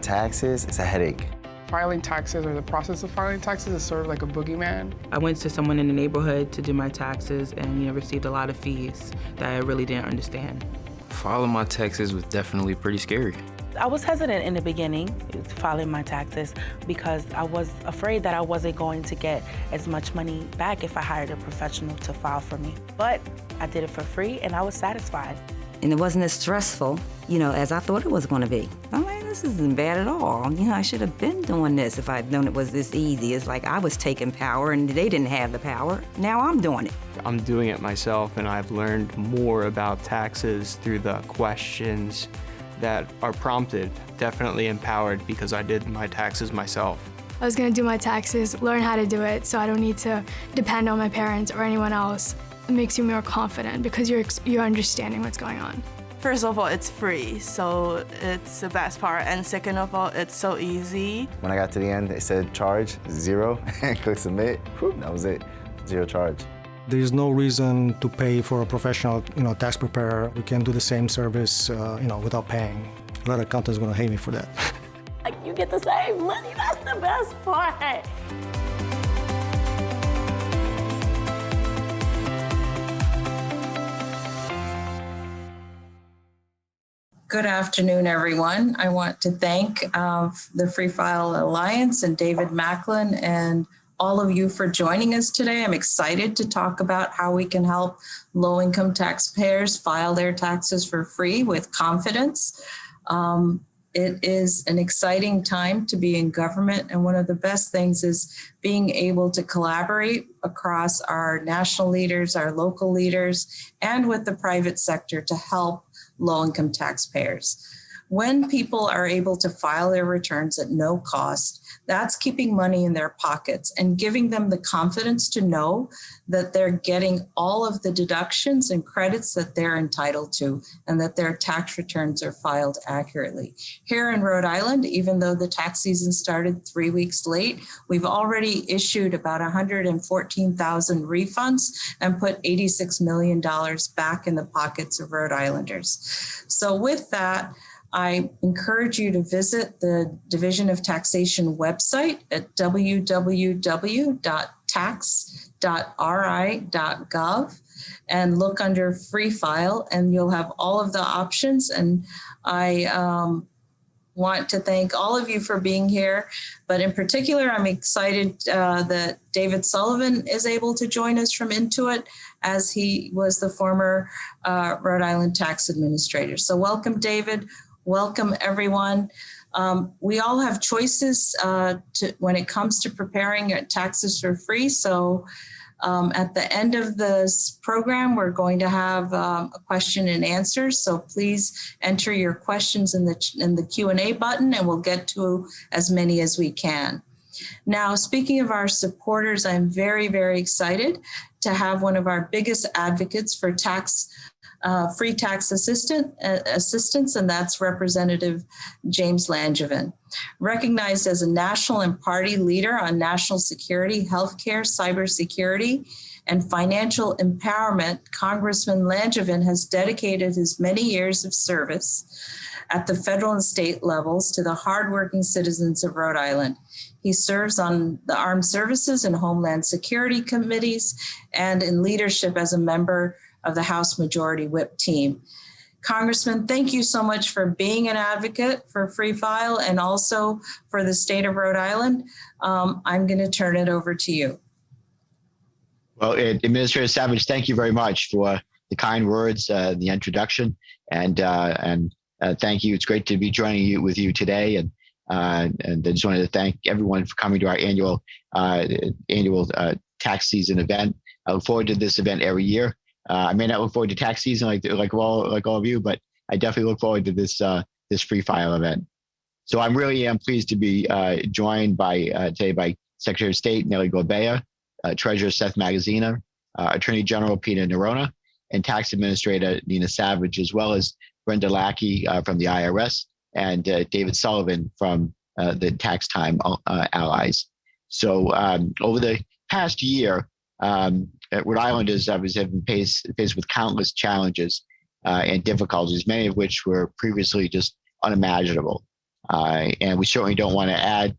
taxes is a headache. Filing taxes, or the process of filing taxes, is sort of like a boogeyman. I went to someone in the neighborhood to do my taxes and received a lot of fees that I really didn't understand. Filing my taxes was definitely pretty scary. I was hesitant in the beginning filing my taxes because I was afraid that I wasn't going to get as much money back if I hired a professional to file for me. But I did it for free and I was satisfied. And it wasn't as stressful, as I thought it was going to be. I'm like, this isn't bad at all. I should have been doing this if I'd known it was this easy. It's like I was taking power and they didn't have the power. Now I'm doing it. I'm doing it myself, and I've learned more about taxes through the questions that are prompted. Definitely empowered because I did my taxes myself. I was going to do my taxes, learn how to do it so I don't need to depend on my parents or anyone else. It makes you more confident because you're understanding what's going on. First of all, it's free, so it's the best part. And second of all, it's so easy. When I got to the end, it said charge, 0, and click submit. Whew, that was it, 0 charge. There's no reason to pay for a professional, tax preparer. We can do the same service, without paying. A lot of accountants are going to hate me for that. You get to save money, that's the best part. Good afternoon, everyone. I want to thank the Free File Alliance and David Macklin and all of you for joining us today. I'm excited to talk about how we can help low-income taxpayers file their taxes for free with confidence. It is an exciting time to be in government, and one of the best things is being able to collaborate across our national leaders, our local leaders, and with the private sector to help low-income taxpayers. When people are able to file their returns at no cost, that's keeping money in their pockets and giving them the confidence to know that they're getting all of the deductions and credits that they're entitled to and that their tax returns are filed accurately. Here in Rhode Island, even though the tax season started 3 weeks late, we've already issued about 114,000 refunds and put $86 million back in the pockets of Rhode Islanders. So with that, I encourage you to visit the Division of Taxation website at www.tax.ri.gov and look under Free File, and you'll have all of the options. And I want to thank all of you for being here, but in particular, I'm excited that David Sullivan is able to join us from Intuit, as he was the former Rhode Island tax administrator. So welcome, David. Welcome, everyone. We all have choices when it comes to preparing your taxes for free. So at the end of this program, we're going to have a question and answer. So please enter your questions in the Q&A button, and we'll get to as many as we can. Now, speaking of our supporters, I'm very, very excited to have one of our biggest advocates for free tax assistance, and that's Representative James Langevin. Recognized as a national and party leader on national security, healthcare, cybersecurity, and financial empowerment, Congressman Langevin has dedicated his many years of service at the federal and state levels to the hardworking citizens of Rhode Island. He serves on the Armed Services and Homeland Security committees and in leadership as a member of the House Majority Whip team. Congressman, thank you so much for being an advocate for Free File and also for the state of Rhode Island. I'm going to turn it over to you. Well, Administrator Savage, thank you very much for the kind words, the introduction, and thank you. It's great to be joining with you today, and I just wanted to thank everyone for coming to our annual tax season event. I look forward to this event every year. I may not look forward to tax season like all of you, but I definitely look forward to this Free File event. So I'm really pleased to be joined today by Secretary of State Nellie Gorbea, Treasurer Seth Magaziner, Attorney General Peter Nerona, and Tax Administrator Nina Savage, as well as Brenda Lackey from the IRS and David Sullivan from the Tax Time Allies. So over the past year, Rhode Islanders have been faced with countless challenges and difficulties, many of which were previously just unimaginable. And we certainly don't want to add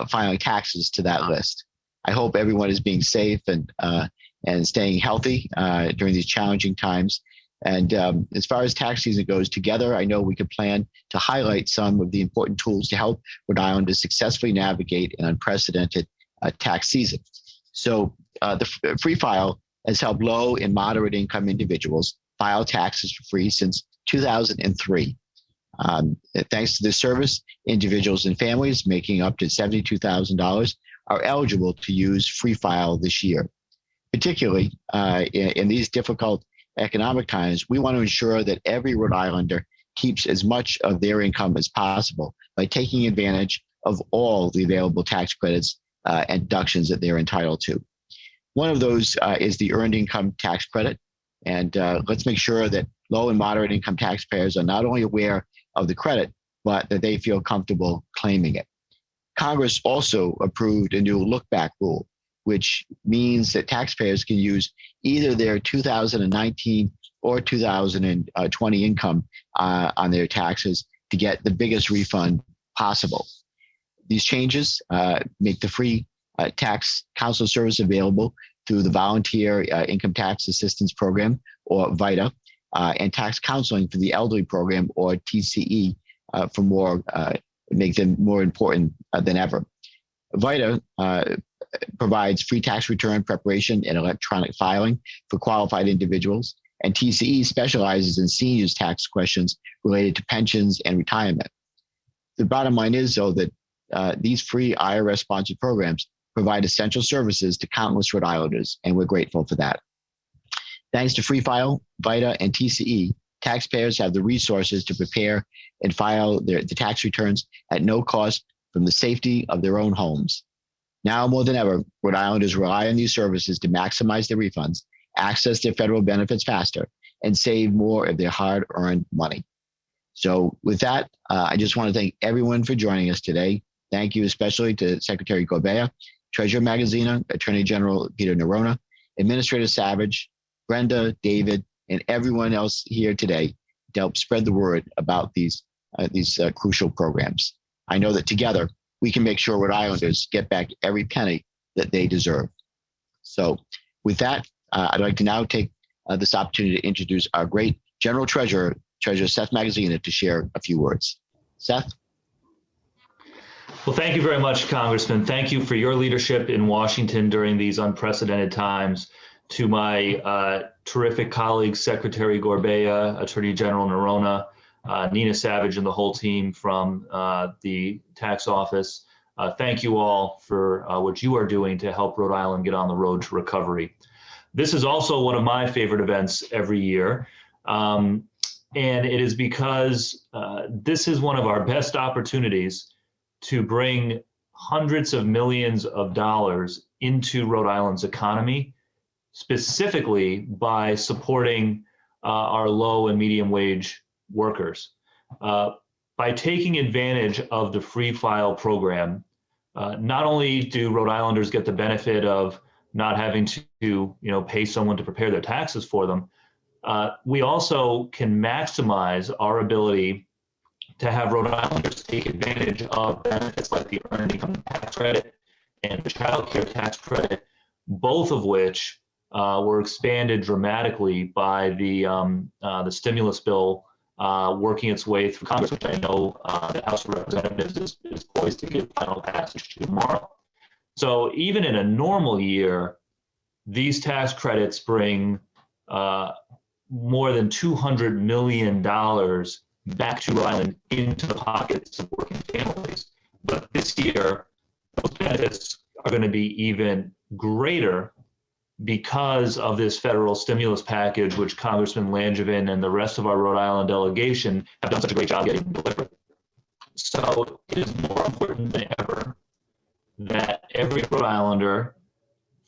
filing taxes to that list. I hope everyone is being safe and staying healthy during these challenging times. And as far as tax season goes, together, I know we could plan to highlight some of the important tools to help Rhode Islanders successfully navigate an unprecedented tax season. So the free file has helped low and moderate income individuals file taxes for free since 2003. Thanks to this service, individuals and families making up to $72,000 are eligible to use free file this year. Particularly in these difficult economic times, we want to ensure that every Rhode Islander keeps as much of their income as possible by taking advantage of all the available tax credits and deductions that they're entitled to. One of those is the Earned Income Tax Credit. And let's make sure that low and moderate income taxpayers are not only aware of the credit, but that they feel comfortable claiming it. Congress also approved a new look-back rule, which means that taxpayers can use either their 2019 or 2020 income on their taxes to get the biggest refund possible. These changes make the free tax counsel service available through the Volunteer Income Tax Assistance Program, or VITA, and tax counseling for the elderly program, or TCE, for more make them more important than ever. VITA provides free tax return preparation and electronic filing for qualified individuals, and TCE specializes in seniors tax questions related to pensions and retirement. The bottom line is, though, that these free IRS-sponsored programs provide essential services to countless Rhode Islanders, and we're grateful for that. Thanks to Free File, VITA, and TCE, taxpayers have the resources to prepare and file the tax returns at no cost from the safety of their own homes. Now more than ever, Rhode Islanders rely on these services to maximize their refunds, access their federal benefits faster, and save more of their hard-earned money. So with that, I just want to thank everyone for joining us today. Thank you especially to Secretary Gorbea, Treasurer Magaziner, Attorney General Peter Nerona, Administrator Savage, Brenda, David, and everyone else here today to help spread the word about these crucial programs. I know that together we can make sure Rhode Islanders get back every penny that they deserve. So with that, I'd like to now take this opportunity to introduce our great General Treasurer, Treasurer Seth Magaziner, to share a few words. Seth? Well, thank you very much, Congressman. Thank you for your leadership in Washington during these unprecedented times. To my terrific colleagues, Secretary Gorbea, Attorney General Nerona, Nina Savage, and the whole team from the tax office. Thank you all for what you are doing to help Rhode Island get on the road to recovery. This is also one of my favorite events every year. And it is because this is one of our best opportunities to bring hundreds of millions of dollars into Rhode Island's economy, specifically by supporting our low and medium wage workers. By taking advantage of the free file program, not only do Rhode Islanders get the benefit of not having to pay someone to prepare their taxes for them, we also can maximize our ability to have Rhode Islanders take advantage of benefits like the Earned Income Tax Credit and the Child Care Tax Credit, both of which were expanded dramatically by the stimulus bill working its way through Congress, which I know the House of Representatives is poised to give final passage tomorrow. So even in a normal year, these tax credits bring more than $200 million back to Rhode Island into the pockets of working families. But this year, those benefits are going to be even greater because of this federal stimulus package, which Congressman Langevin and the rest of our Rhode Island delegation have done such a great job getting delivered. So it is more important than ever that every Rhode Islander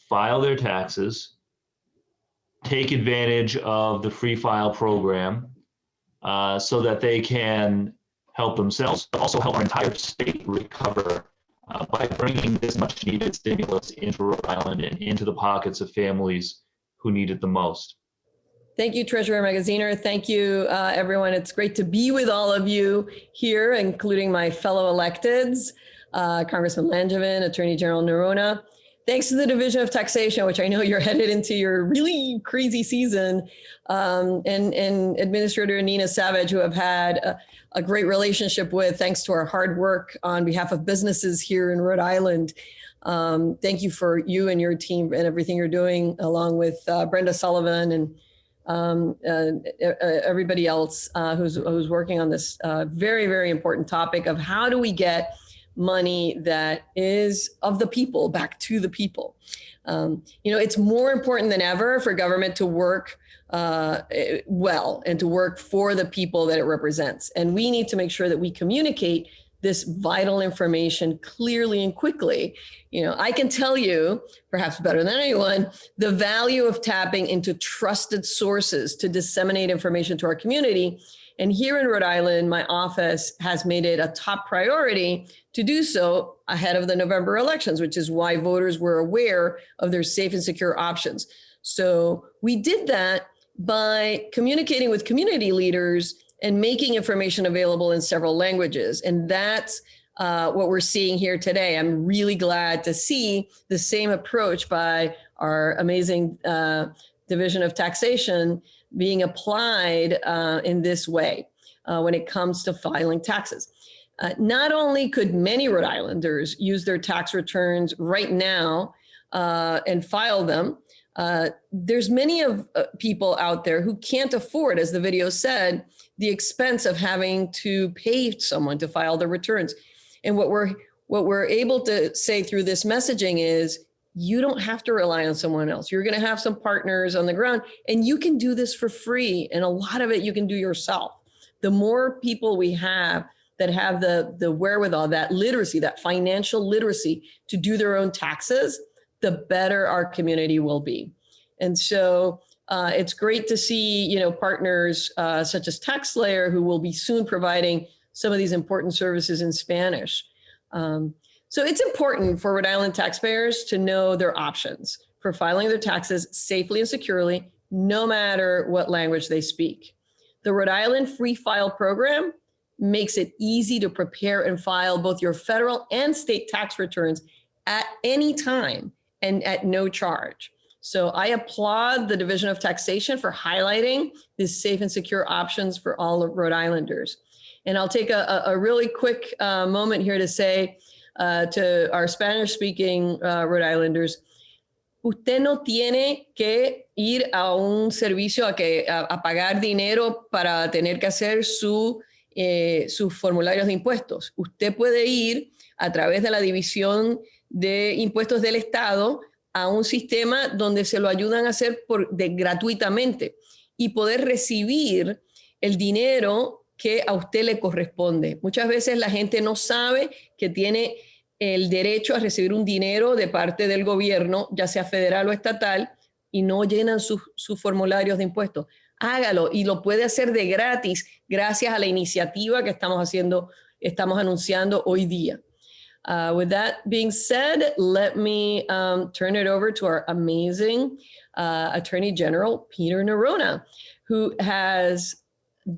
file their taxes, take advantage of the free file program so that they can help themselves, but also help our entire state recover by bringing this much needed stimulus into Rhode Island and into the pockets of families who need it the most. Thank you, Treasurer Magaziner. Thank you, everyone. It's great to be with all of you here, including my fellow electeds, Congressman Langevin, Attorney General Noronha. Thanks to the Division of Taxation, which I know you're headed into your really crazy season, and Administrator Nina Savage, who I've had a great relationship with, thanks to our hard work on behalf of businesses here in Rhode Island. Thank you for you and your team and everything you're doing, along with Brenda Sullivan and everybody else who's working on this very, very important topic of how do we get money that is of the people back to the people. It's more important than ever for government to work well and to work for the people that it represents. And we need to make sure that we communicate this vital information clearly and quickly. I can tell you, perhaps better than anyone, the value of tapping into trusted sources to disseminate information to our community. And here in Rhode Island, my office has made it a top priority to do so ahead of the November elections, which is why voters were aware of their safe and secure options. So we did that by communicating with community leaders and making information available in several languages. And that's what we're seeing here today. I'm really glad to see the same approach by our amazing Division of Taxation being applied in this way when it comes to filing taxes. Not only could many Rhode Islanders use their tax returns right now and file them, there's many of people out there who can't afford, as the video said, the expense of having to pay someone to file their returns. And what we're able to say through this messaging is, you don't have to rely on someone else. You're going to have some partners on the ground, and you can do this for free. And a lot of it you can do yourself. The more people we have that have the wherewithal, that literacy, that financial literacy to do their own taxes, the better our community will be. And so it's great to see, partners such as TaxSlayer, who will be soon providing some of these important services in Spanish. So it's important for Rhode Island taxpayers to know their options for filing their taxes safely and securely, no matter what language they speak. The Rhode Island Free File program makes it easy to prepare and file both your federal and state tax returns at any time and at no charge. So I applaud the Division of Taxation for highlighting these safe and secure options for all Rhode Islanders. And I'll take a really quick moment here to say to our Spanish-speaking Rhode Islanders, usted no tiene que ir a un servicio a pagar dinero para tener que hacer sus formularios de impuestos. Usted puede ir a través de la División de Impuestos del Estado a un sistema donde se lo ayudan a hacer gratuitamente y poder recibir el dinero que a usted le corresponde. Muchas veces la gente no sabe que tiene el derecho a recibir un dinero de parte del gobierno, ya sea federal o estatal, y no llenan sus formularios de impuestos. Hágalo, y lo puede hacer de gratis gracias a la iniciativa que estamos anunciando hoy día. With that being said, let me turn it over to our amazing Attorney General, Peter Noronha, who has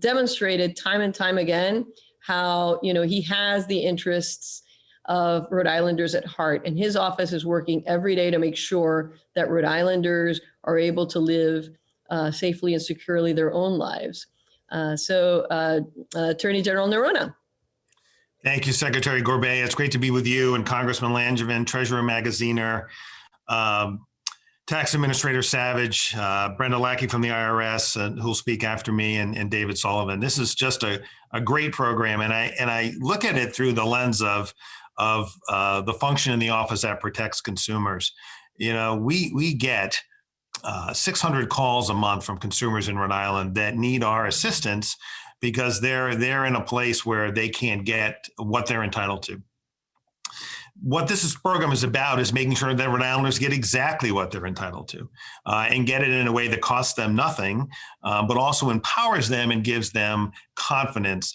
demonstrated time and time again how, he has the interests of Rhode Islanders at heart. And his office is working every day to make sure that Rhode Islanders are able to live safely and securely their own lives. So Attorney General Noronha. Thank you, Secretary Gorbea. It's great to be with you and Congressman Langevin, Treasurer Magaziner, Tax Administrator Savage, Brenda Lackey from the IRS, who'll speak after me, and David Sullivan. This is just a great program, and I look at it through the lens of the function in the office that protects consumers. We get 600 calls a month from consumers in Rhode Island that need our assistance because they're in a place where they can't get what they're entitled to. What this program is about is making sure that Rhode Islanders get exactly what they're entitled to and get it in a way that costs them nothing, but also empowers them and gives them confidence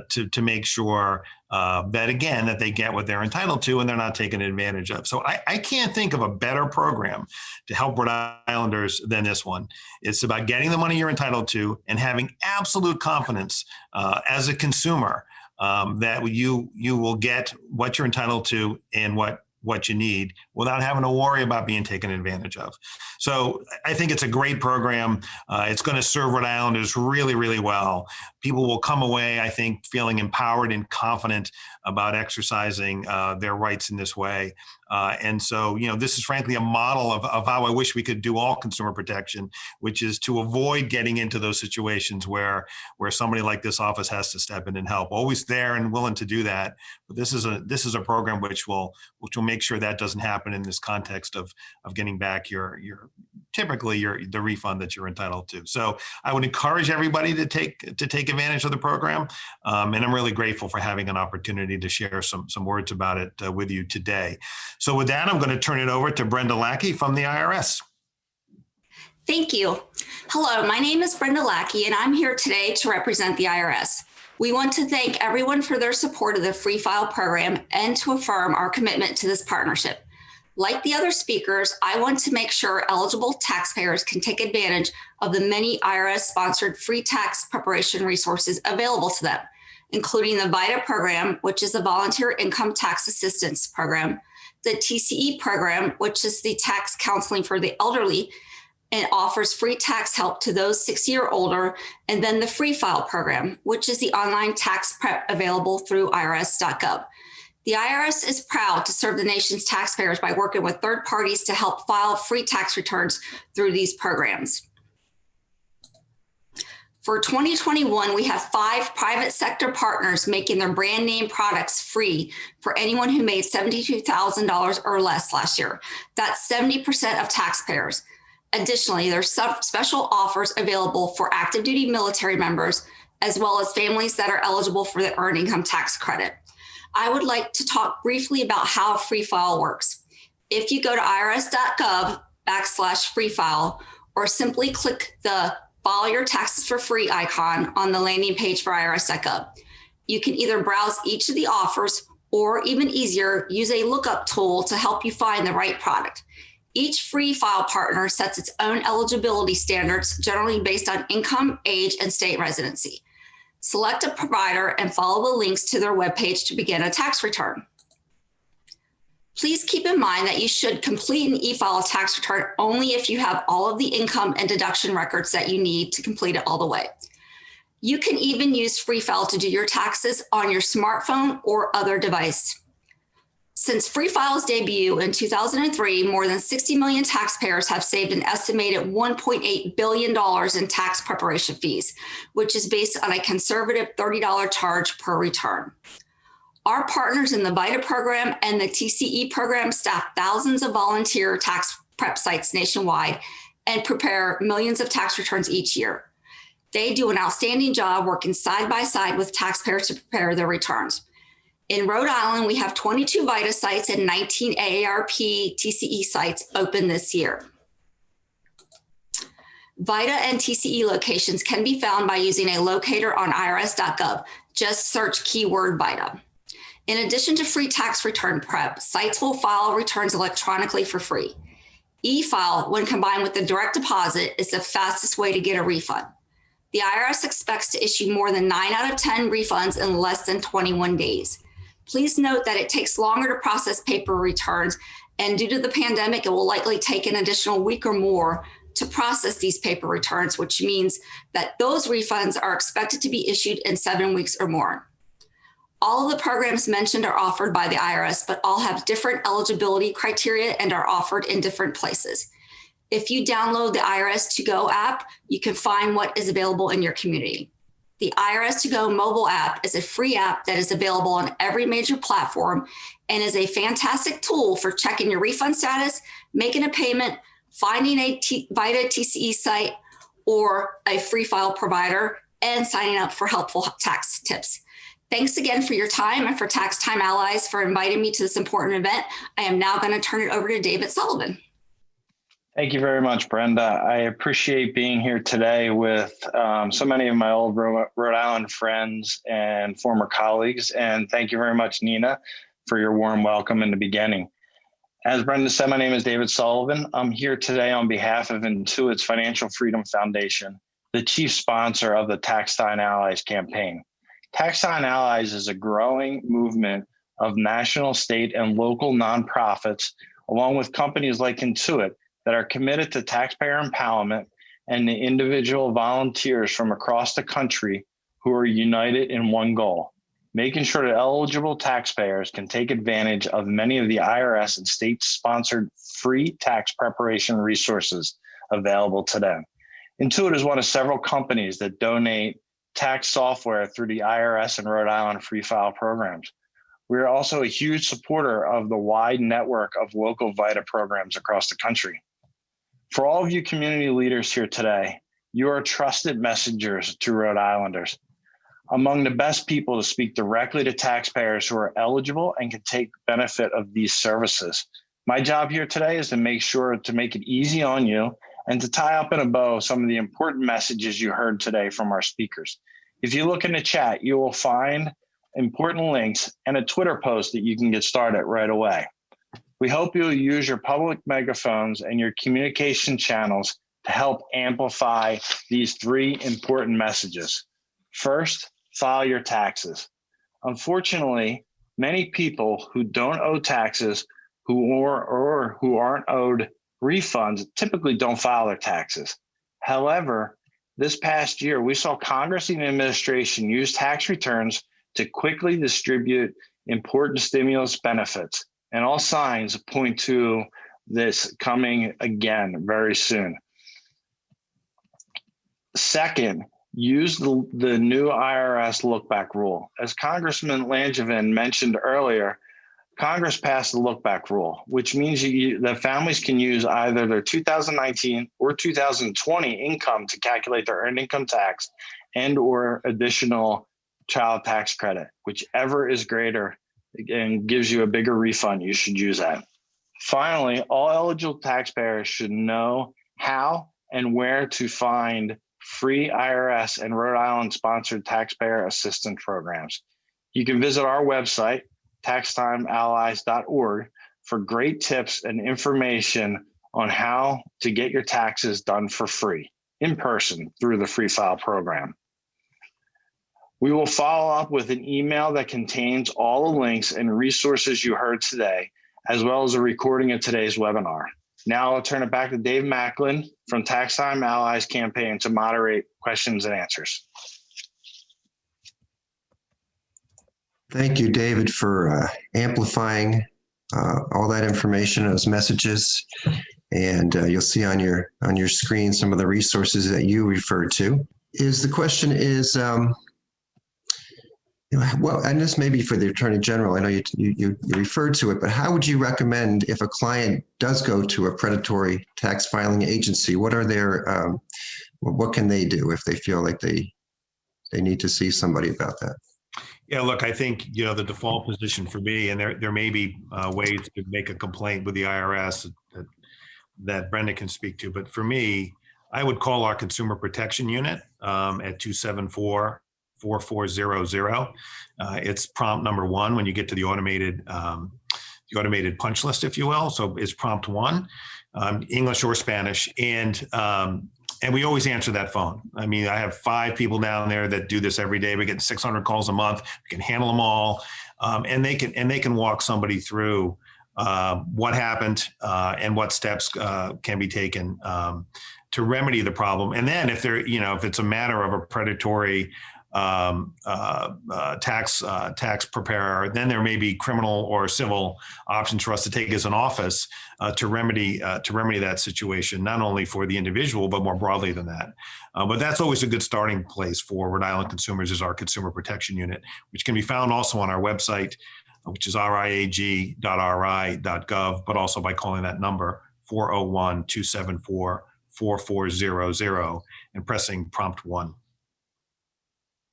to make sure that, again, that they get what they're entitled to and they're not taken advantage of. So I can't think of a better program to help Rhode Islanders than this one. It's about getting the money you're entitled to and having absolute confidence as a consumer that you will get what you're entitled to and what you need without having to worry about being taken advantage of. So I think it's a great program. It's going to serve Rhode Islanders really, really well. People will come away, I think, feeling empowered and confident about exercising their rights in this way. And so, this is frankly a model of how I wish we could do all consumer protection, which is to avoid getting into those situations where somebody like this office has to step in and help. Always there and willing to do that. But this is a program which will make sure that doesn't happen in this context of getting back the refund that you're entitled to. So I would encourage everybody to take advantage of the program. And I'm really grateful for having an opportunity to share some words about it with you today. So with that, I'm going to turn it over to Brenda Lackey from the IRS. Thank you. Hello, my name is Brenda Lackey, and I'm here today to represent the IRS. We want to thank everyone for their support of the Free File program and to affirm our commitment to this partnership. Like the other speakers, I want to make sure eligible taxpayers can take advantage of the many IRS-sponsored free tax preparation resources available to them, including the VITA program, which is the Volunteer Income Tax Assistance Program, the TCE program, which is the tax counseling for the elderly and offers free tax help to those 60 or older, and then the Free File program, which is the online tax prep available through irs.gov. The IRS is proud to serve the nation's taxpayers by working with third parties to help file free tax returns through these programs. For 2021, we have 5 private sector partners making their brand name products free for anyone who made $72,000 or less last year. That's 70% of taxpayers. Additionally, there's some special offers available for active duty military members, as well as families that are eligible for the earned income tax credit. I would like to talk briefly about how Free File works. If you go to irs.gov/free file, or simply click the File Your Taxes for Free icon on the landing page for irs.gov, you can either browse each of the offers or, even easier, use a lookup tool to help you find the right product. Each Free File partner sets its own eligibility standards, generally based on income, age, and state residency. Select a provider and follow the links to their webpage to begin a tax return. Please keep in mind that you should complete an e-file tax return only if you have all of the income and deduction records that you need to complete it all the way. You can even use Free File to do your taxes on your smartphone or other device. Since Free File's debut in 2003, more than 60 million taxpayers have saved an estimated $1.8 billion in tax preparation fees, which is based on a conservative $30 charge per return. Our partners in the VITA program and the TCE program staff thousands of volunteer tax prep sites nationwide and prepare millions of tax returns each year. They do an outstanding job working side by side with taxpayers to prepare their returns. In Rhode Island, we have 22 VITA sites and 19 AARP TCE sites open this year. VITA and TCE locations can be found by using a locator on irs.gov. Just search keyword VITA. In addition to free tax return prep, sites will file returns electronically for free. E-file, when combined with the direct deposit, is the fastest way to get a refund. The IRS expects to issue more than 9 out of 10 refunds in less than 21 days. Please note that it takes longer to process paper returns, and due to the pandemic, it will likely take an additional week or more to process these paper returns, which means that those refunds are expected to be issued in 7 weeks or more. All of the programs mentioned are offered by the IRS, but all have different eligibility criteria and are offered in different places. If you download the IRS To Go app, you can find what is available in your community. The IRS To Go mobile app is a free app that is available on every major platform and is a fantastic tool for checking your refund status, making a payment, finding a VITA TCE site or a Free File provider, and signing up for helpful tax tips. Thanks again for your time and for Tax Time Allies for inviting me to this important event. I am now going to turn it over to David Sullivan. Thank you very much, Brenda. I appreciate being here today with so many of my old Rhode Island friends and former colleagues. And thank you very much, Nina, for your warm welcome in the beginning. As Brenda said, my name is David Sullivan. I'm here today on behalf of Intuit's Financial Freedom Foundation, the chief sponsor of the Tax Time Allies campaign. Tax Time Allies is a growing movement of national, state, and local nonprofits, along with companies like Intuit, that are committed to taxpayer empowerment and the individual volunteers from across the country who are united in one goal, making sure that eligible taxpayers can take advantage of many of the IRS and state-sponsored free tax preparation resources available to them. Intuit is one of several companies that donate tax software through the IRS and Rhode Island free file programs. We are also a huge supporter of the wide network of local VITA programs across the country. For all of you community leaders here today, you are trusted messengers to Rhode Islanders, among the best people to speak directly to taxpayers who are eligible and can take benefit of these services. My job here today is to make sure to make it easy on you and to tie up in a bow some of the important messages you heard today from our speakers. If you look in the chat, you will find important links and a Twitter post that you can get started right away. We hope you'll use your public megaphones and your communication channels to help amplify these three important messages. First, file your taxes. Unfortunately, many people who don't owe taxes who aren't owed refunds typically don't file their taxes. However, this past year, we saw Congress and the administration use tax returns to quickly distribute important stimulus benefits. And all signs point to this coming again very soon. Second, use the new IRS look-back rule. As Congressman Langevin mentioned earlier, Congress passed the look-back rule, which means that families can use either their 2019 or 2020 income to calculate their earned income tax and or additional child tax credit, whichever is greater and gives you a bigger refund, you should use that. Finally, all eligible taxpayers should know how and where to find free IRS and Rhode Island sponsored taxpayer assistance programs. You can visit our website, taxtimeallies.org, for great tips and information on how to get your taxes done for free in person through the free file program. We will follow up with an email that contains all the links and resources you heard today, as well as a recording of today's webinar. Now I'll turn it back to Dave Macklin from Tax Time Allies campaign to moderate questions and answers. Thank you, David, for amplifying all that information, those messages. And you'll see on your screen some of the resources that you referred to. The question is, well, and this may be for the Attorney General. I know you referred to it, but how would you recommend if a client does go to a predatory tax filing agency? What are their, what can they do if they feel like they need to see somebody about that? Yeah, look, I think, the default position for me, and there may be ways to make a complaint with the IRS that Brenda can speak to, but for me, I would call our Consumer Protection Unit at 274-4400. It's prompt number 1 when you get to the automated punch list, if you will. So it's prompt 1, English or Spanish, and we always answer that phone. I mean, I have 5 people down there that do this every day. We get 600 calls a month. We can handle them all, and they can walk somebody through what happened and what steps can be taken to remedy the problem. And then if it's a matter of a predatory tax preparer, then there may be criminal or civil options for us to take as an office to remedy that situation, not only for the individual, but more broadly than that. But that's always a good starting place for Rhode Island consumers, is our Consumer Protection Unit, which can be found also on our website, which is riag.ri.gov, but also by calling that number 401-274-4400 and pressing prompt 1.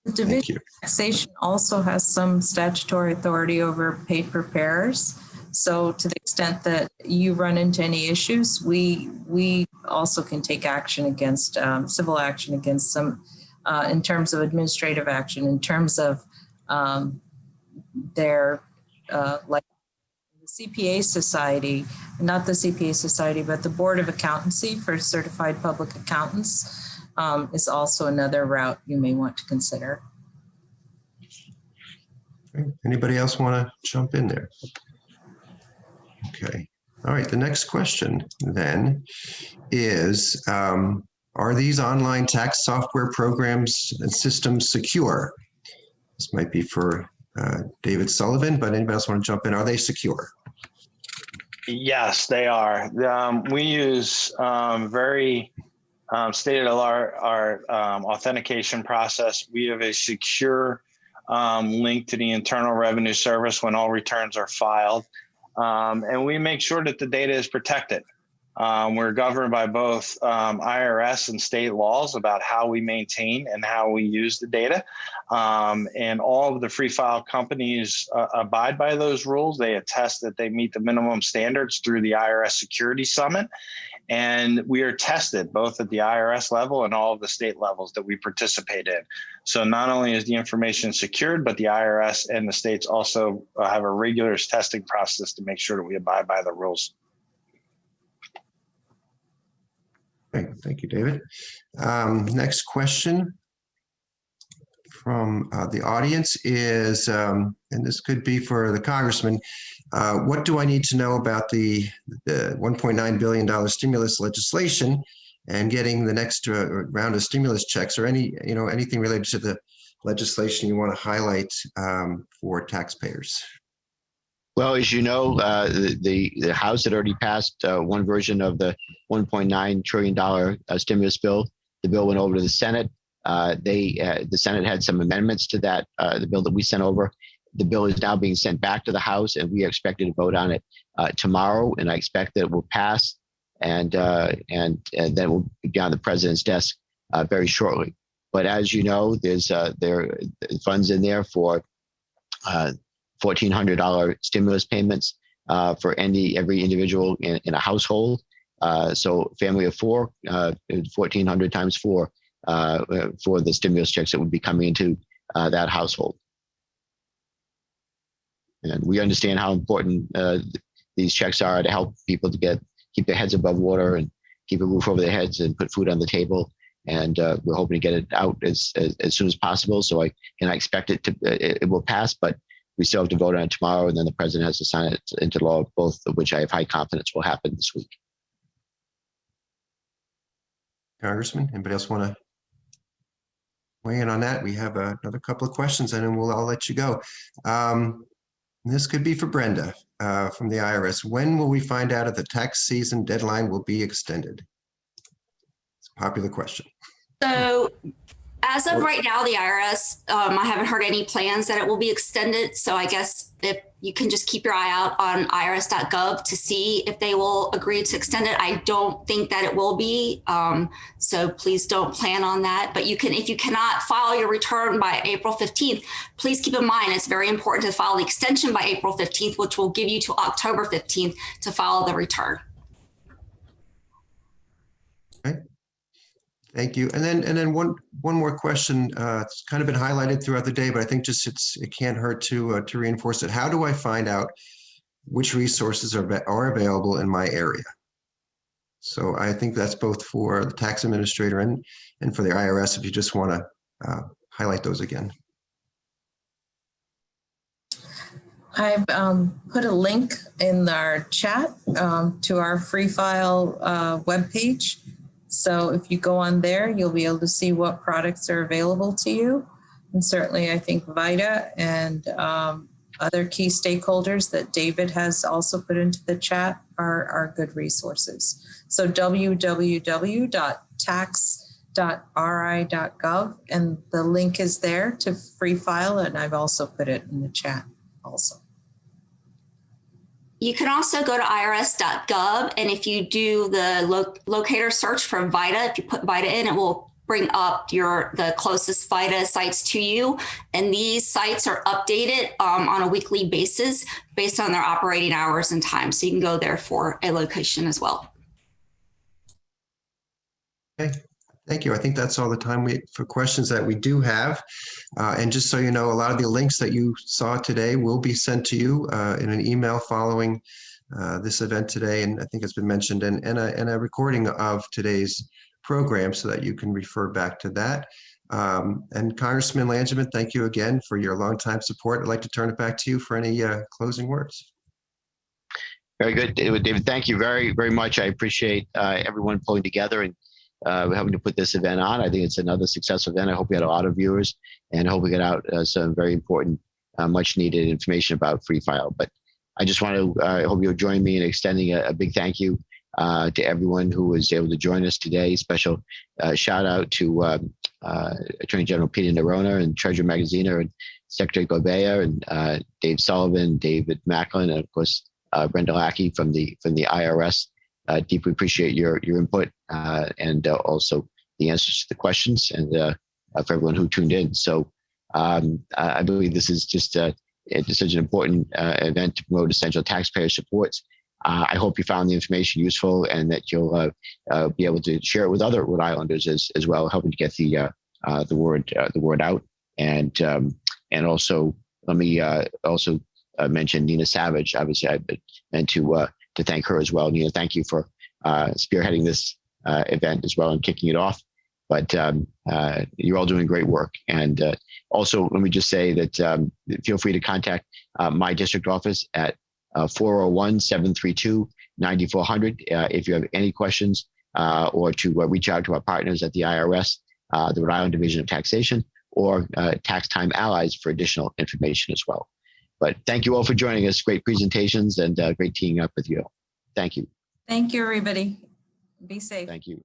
The Division of Taxation also has some statutory authority over paid preparers. So to the extent extent that you run into any issues, we also can take action against civil action against some in terms of administrative action, in terms of their like the CPA Society, not the CPA Society, but the Board of Accountancy for Certified Public Accountants is also another route you may want to consider. Anybody else want to jump in there? Okay. All right. The next question then is, are these online tax software programs and systems secure? This might be for David Sullivan, but anybody else want to jump in? Are they secure? Yes, they are. We use very state-of-the-art authentication process. We have a secure link to the Internal Revenue Service when all returns are filed. And we make sure that the data is protected. We're governed by both IRS and state laws about how we maintain and how we use the data. And all of the Free File companies abide by those rules. They attest that they meet the minimum standards through the IRS Security Summit. And we are tested both at the IRS level and all of the state levels that we participate in. So not only is the information secured, but the IRS and the states also have a rigorous testing process to make sure that we abide by the rules. Okay, thank you, David. Next question from the audience is, and this could be for the Congressman, what do I need to know about the $1.9 billion stimulus legislation and getting the next round of stimulus checks, or anything related to the legislation you want to highlight for taxpayers? Well, as you know, the House had already passed one version of the $1.9 trillion stimulus bill. The bill went over to the Senate. The Senate had some amendments to that, the bill that we sent over. The bill is now being sent back to the House, and we are expected to vote on it tomorrow. And I expect that it will pass, and then it will be on the president's desk very shortly. But as you know, there are funds in there for $1,400 stimulus payments for every individual in a household. So family of four, 1,400 times 4 for the stimulus checks that would be coming into that household. And we understand how important these checks are to help people to keep their heads above water and keep a roof over their heads and put food on the table. And we're hoping to get it out as soon as possible. So I expect it will pass, but we still have to vote on it tomorrow, and then the president has to sign it into law, both of which I have high confidence will happen this week. Congressman, anybody else want to weigh in on that? We have another couple of questions, and then I'll let you go. This could be for Brenda from the IRS. When will we find out if the tax season deadline will be extended? It's a popular question. So as of right now, the IRS, I haven't heard any plans that it will be extended. So I guess if you can just keep your eye out on irs.gov to see if they will agree to extend it. I don't think that it will be. So please don't plan on that. But you can, if you cannot file your return by April 15th, please keep in mind it's very important to file the extension by April 15th, which will give you to October 15th to file the return. Okay. Thank you. And then one more question. It's kind of been highlighted throughout the day, but I think just it can't hurt to reinforce it. How do I find out which resources are available in my area? So I think that's both for the tax administrator and for the IRS, if you just want to highlight those again. I've put a link in our chat to our Free File webpage. So if you go on there, you'll be able to see what products are available to you. And certainly I think VITA and other key stakeholders that David has also put into the chat are good resources. So www.tax.ri.gov, and the link is there to Free File, and I've also put it in the chat also. You can also go to irs.gov, and if you do the locator search for VITA, if you put VITA in, it will bring up the closest FIDA sites to you. And these sites are updated on a weekly basis based on their operating hours and time. So you can go there for a location as well. Okay, thank you. I think that's all the time for questions that we do have. And just so you know, a lot of the links that you saw today will be sent to you in an email following this event today. And I think it's been mentioned, and a recording of today's program so that you can refer back to that. And Congressman Langevin, thank you again for your longtime support. I'd like to turn it back to you for any closing words. Very good, David. Thank you very, very much. I appreciate everyone pulling together and having to put this event on. I think it's another successful event. I hope we had a lot of viewers, and I hope we get out some very important, much needed information about Free File. But I just want to, I hope you'll join me in extending a big thank you to everyone who was able to join us today. Special shout out to Attorney General Peter Nerona and Treasurer Magaziner and Secretary Gorbea and Dave Sullivan, David Macklin, and of course Brenda Lackey from the IRS. Deeply appreciate your input and also the answers to the questions, and for everyone who tuned in. So I believe this is just such an important event to promote essential taxpayer supports. I hope you found the information useful and that you'll be able to share it with other Rhode Islanders as well, helping to get the word out. And also let me also mention Nina Savage. Obviously, I meant to thank her as well. Nina, thank you for spearheading this event as well and kicking it off. But you're all doing great work. And also, let me just say that feel free to contact my district office at 401-732-9400 if you have any questions, or to reach out to our partners at the IRS, the Rhode Island Division of Taxation, or Tax Time Allies for additional information as well. But thank you all for joining us. Great presentations and great teaming up with you all. Thank you. Thank you, everybody. Be safe. Thank you.